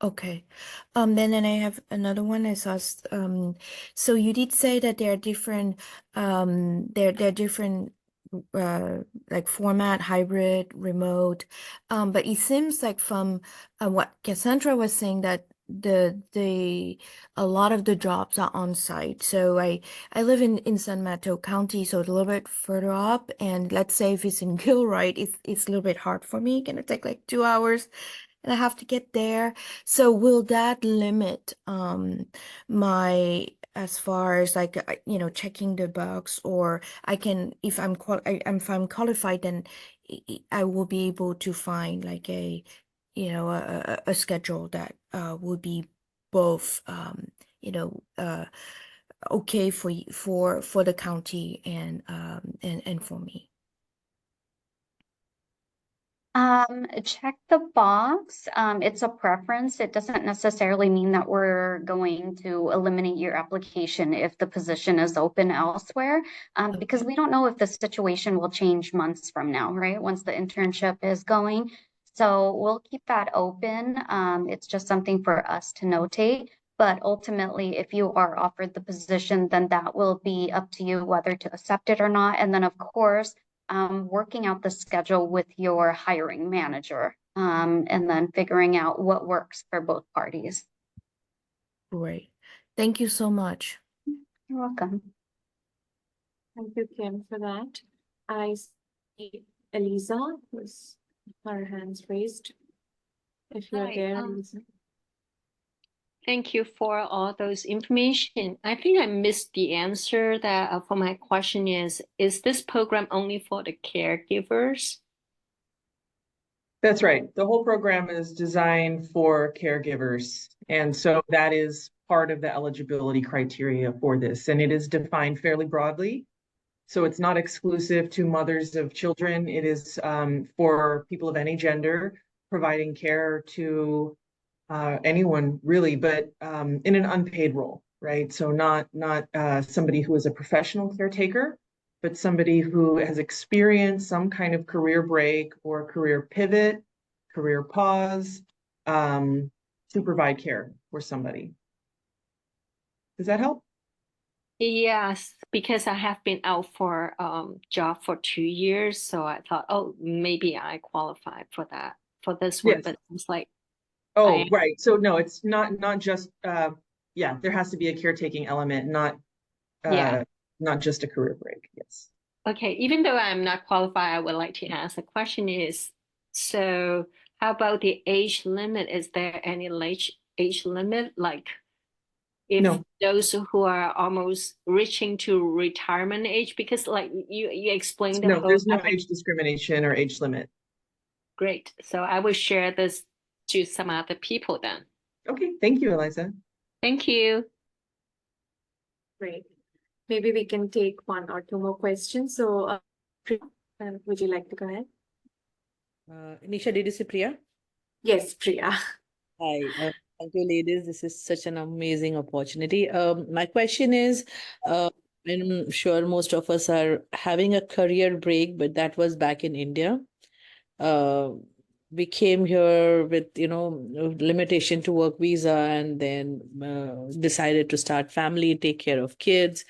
Okay. Then I have another one. I saw, so you did say that there are different, there are different, like format, hybrid, remote. But it seems like from what Cassandra was saying, that a lot of the jobs are on site. So I live in San Mateo County, so it's a little bit further up. And let's say if it's in Gilroy, it's a little bit hard for me. Gonna take like 2 hours. And I have to get there. So will that limit my, as far as like checking the box, or I can, if I'm qualified, then I will be able to find like a schedule that would be both okay for the county and for me. Check the box. It's a preference. It doesn't necessarily mean that we're going to eliminate your application if the position is open elsewhere, because we don't know if the situation will change months from now, right? Once the internship is going. So we'll keep that open. It's just something for us to notate. But ultimately, if you are offered the position, then that will be up to you whether to accept it or not. And then, of course, working out the schedule with your hiring manager, and then figuring out what works for both parties. Great. Thank you so much. You're welcome. Thank you, Kim, for that. I see Eliza with her hands raised. If you're Hi, there, Eliza. Thank you for all those information. I think I missed the answer that for my question is this program only for the caregivers? That's right. The whole program is designed for caregivers. And so that is part of the eligibility criteria for this. And it is defined fairly broadly. So it's not exclusive to mothers of children. It is for people of any gender, providing care to anyone really, but in an unpaid role, right? So not somebody who is a professional caretaker, but somebody who has experienced some kind of career break or career pivot, career pause, to provide care for somebody. Does that help? Yes, because I have been out for job for 2 years, so I thought, oh, maybe I qualify for that, for this one, Yes. but it's like, oh, right. So no, it's not just yeah, there has to be a caretaking element, not just a career break. Yes. Okay, even though I'm not qualified, I would like to ask the question is, so how about the age limit? Is there any age limit? Like, if No. those who are almost reaching to retirement age, because like you explained the No, whole there's no epic. age discrimination or age limit. Great. So I will share this to some other people then. Okay, thank you, Eliza. Thank you. Great. Maybe we can take one or two more questions. So, Priya, would you like to go ahead? Nisha, did you say Priya? Yes, Priya. Hi, thank you, ladies. This is such an amazing opportunity. My question is, I'm sure most of us are having a career break, but that was back in India. We came here with, limitation to work visa, and then decided to start family, take care of kids.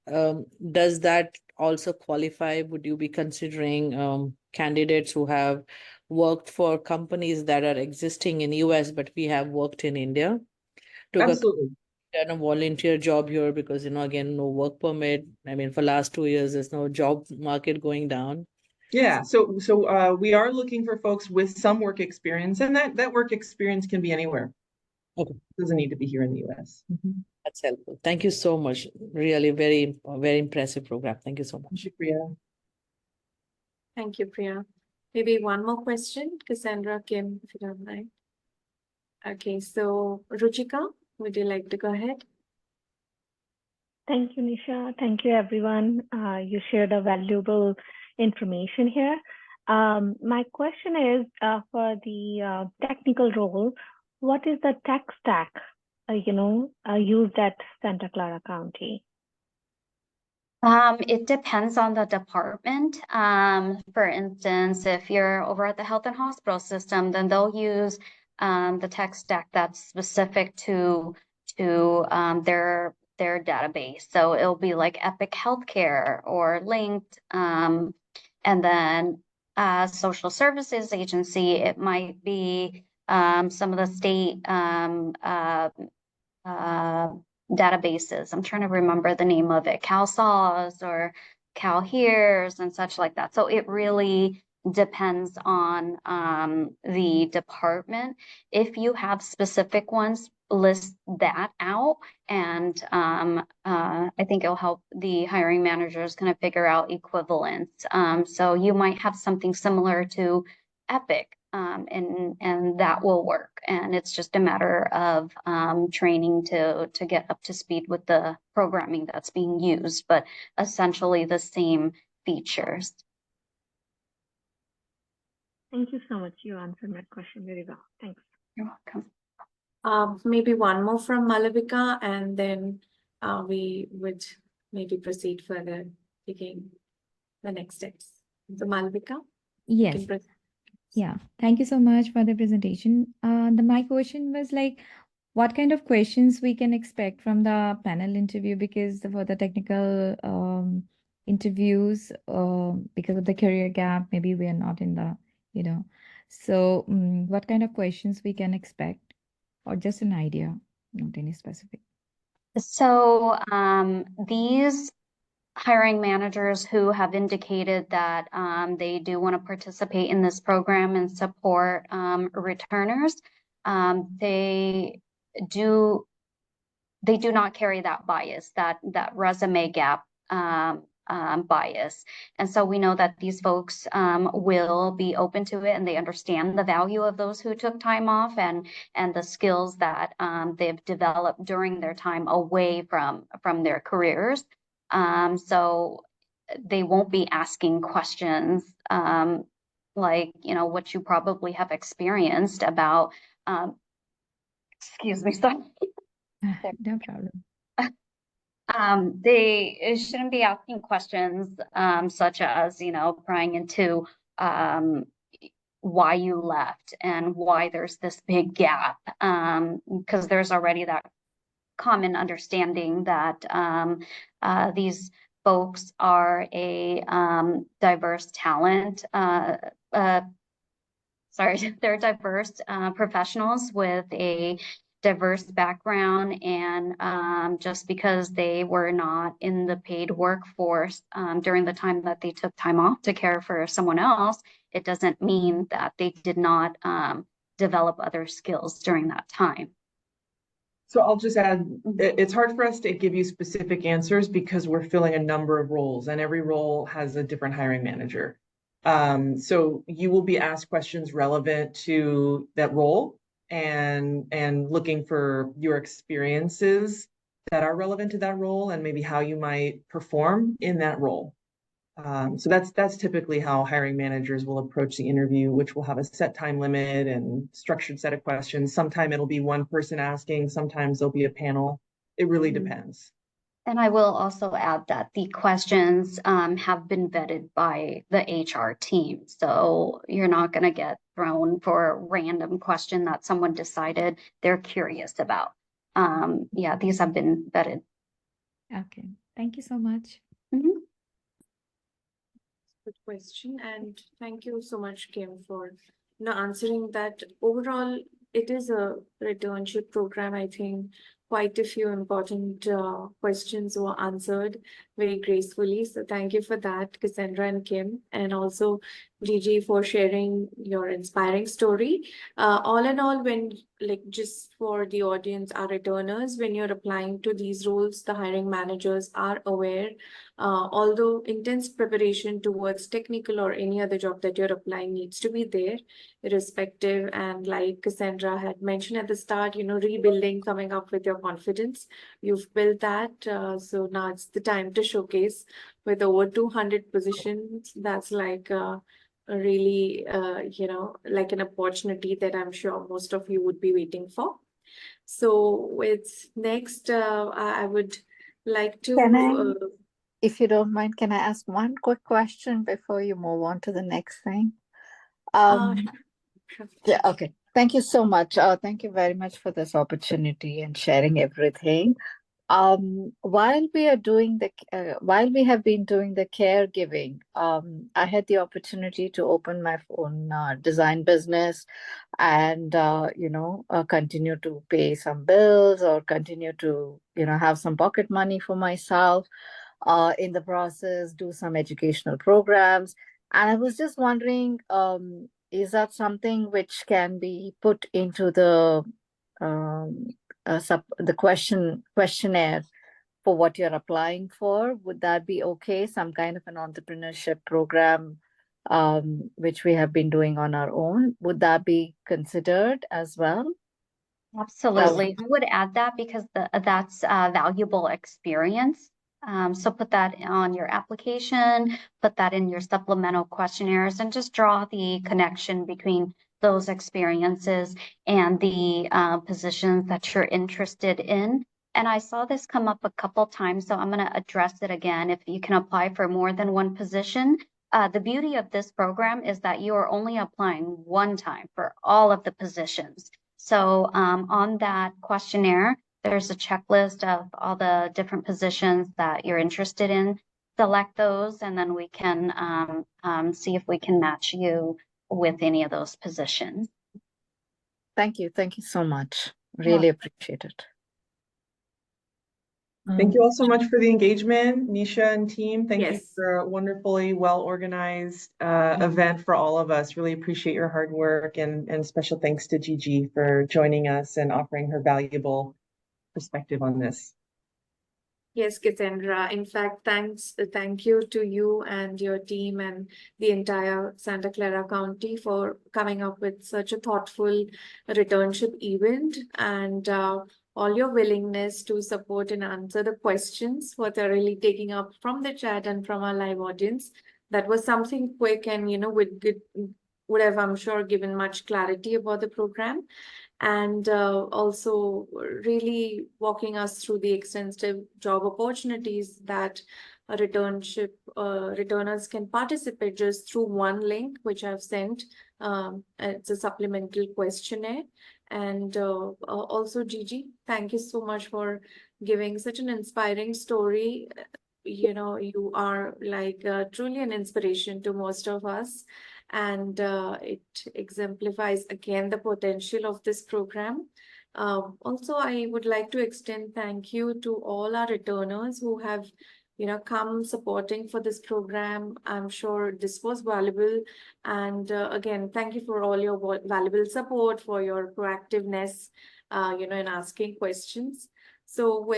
Does that also qualify? Would you be considering candidates who have worked for companies that are existing in US, but we have worked in India? Absolutely. Done a volunteer job here because, again, no work permit. I mean, for last 2 years, there's no job market going down. Yeah, so we are looking for folks with some work experience, and that work experience can be anywhere. Okay. Doesn't need to be here in the US. That's helpful. Thank you so much. Really very, very impressive program. Thank you so Thank much. you, Priya. Thank you, Priya. Maybe one more question, Cassandra, Kim, if you don't mind. Okay, so Ruchika, would you like to go ahead? Thank you, Nisha. Thank you, everyone. You shared a valuable information here. My question is for the technical role, what is the tech stack, used at Santa Clara County? It depends on the department. For instance, if you're over at the health and hospital system, then they'll use the tech stack that's specific to their database. So it'll be like Epic Healthcare or Linked, and then social services agency, it might be some of the state databases. I'm trying to remember the name of it, CalSAWS or CalHears and such like that. So it really depends on the department. If you have specific ones, list that out, and I think it'll help the hiring managers kind of figure out equivalents. So you might have something similar to Epic, and that will work. And it's just a matter of training to get up to speed with the programming that's being used, but essentially the same features. Thank you so much. You answered my question very well. Thanks. You're welcome. Maybe one more from Malavika, and then we would maybe proceed further, taking the next steps. So Malavika? you Yes. can proceed. Yeah, thank you so much for the presentation. My question was like, what kind of questions we can expect from the panel interview? Because for the technical interviews, because of the career gap, maybe we are not in the, So what kind of questions we can expect, or just an idea, not any specific? So these hiring managers who have indicated that they do want to participate in this program and support returners, they do not carry that bias, that resume gap bias. And so we know that these folks will be open to it, and they understand the value of those who took time off and the skills that they've developed during their time away from their careers. So they won't be asking questions like, what you probably have experienced about, excuse me, sorry. No problem. They shouldn't be asking questions such as, prying into why you left and why there's this big gap, because there's already that common understanding that these folks are a diverse talent. They're diverse professionals with a diverse background, and just because they were not in the paid workforce during the time that they took time off to care for someone else, it doesn't mean that they did not develop other skills during that time. So I'll just add, it's hard for us to give you specific answers because we're filling a number of roles and every role has a different hiring manager. So you will be asked questions relevant to that role and looking for your experiences that are relevant to that role and maybe how you might perform in that role. So that's typically how hiring managers will approach the interview, which will have a set time limit and structured set of questions. Sometimes it'll be one person asking, sometimes there'll be a panel. It really depends. And I will also add that the questions have been vetted by the HR team. So you're not going to get thrown for a random question that someone decided they're curious about. Yeah, these have been vetted. Okay, thank you so much. Mhm. Good question, and thank you so much, Kim, for answering that. Overall, it is a returnship program. I think quite a few important questions were answered very gracefully. So thank you for that, Cassandra and Kim, and also Gigi for sharing your inspiring story. All in all, just for the audience, our returners, when you're applying to these roles, the hiring managers are aware. Although intense preparation towards technical or any other job that you're applying needs to be there, irrespective. And like Cassandra had mentioned at the start, rebuilding, coming up with your confidence. You've built that. So now it's the time to showcase with over 200 positions. That's like really, like an opportunity that I'm sure most of you would be waiting for. So with next, I would like to. Can I, if you don't mind, can I ask one quick question before you move on to the next thing? Sure. Yeah, okay. Thank you so much. Thank you very much for this opportunity and sharing everything. While we have been doing the caregiving, I had the opportunity to open my own design business and continue to pay some bills or continue to have some pocket money for myself. In the process, do some educational programs. And I was just wondering, is that something which can be put into the questionnaire for what you're applying for? Would that be okay? Some kind of an entrepreneurship program, which we have been doing on our own. Would that be considered as well? Absolutely. I would add that because that's valuable experience. So put that on your application, put that in your supplemental questionnaires, and just draw the connection between those experiences and the positions that you're interested in. And I saw this come up a couple times, so I'm going to address it again. If you can apply for more than one position, the beauty of this program is that you are only applying one time for all of the positions. So on that questionnaire, there's a checklist of all the different positions that you're interested in. Select those, and then we can see if we can match you with any of those positions. Thank you. Thank you so much. Really appreciate it. Thank you all so much for the engagement, Nisha and team. Thank you Yes. for a wonderfully well-organized event for all of us. Really appreciate your hard work, and special thanks to Gigi for joining us and offering her valuable perspective on this. Yes, Cassandra. In fact, thank you to you and your team and the entire Santa Clara County for coming up with such a thoughtful returnship event, and all your willingness to support and answer the questions, what they're really taking up from the chat and from our live audience. That was something quick and, would have, I'm sure, given much clarity about the program. And also really walking us through the extensive job opportunities that a returnship returners can participate just through one link, which I've sent. It's a supplemental questionnaire. And also, Gigi, thank you so much for giving such an inspiring story. You are like truly an inspiration to most of us. And it exemplifies again the potential of this program. Also, I would like to extend thank you to all our returners who have come supporting for this program. I'm sure this was valuable. And again, thank you for all your valuable support, for your proactiveness, and asking questions. So with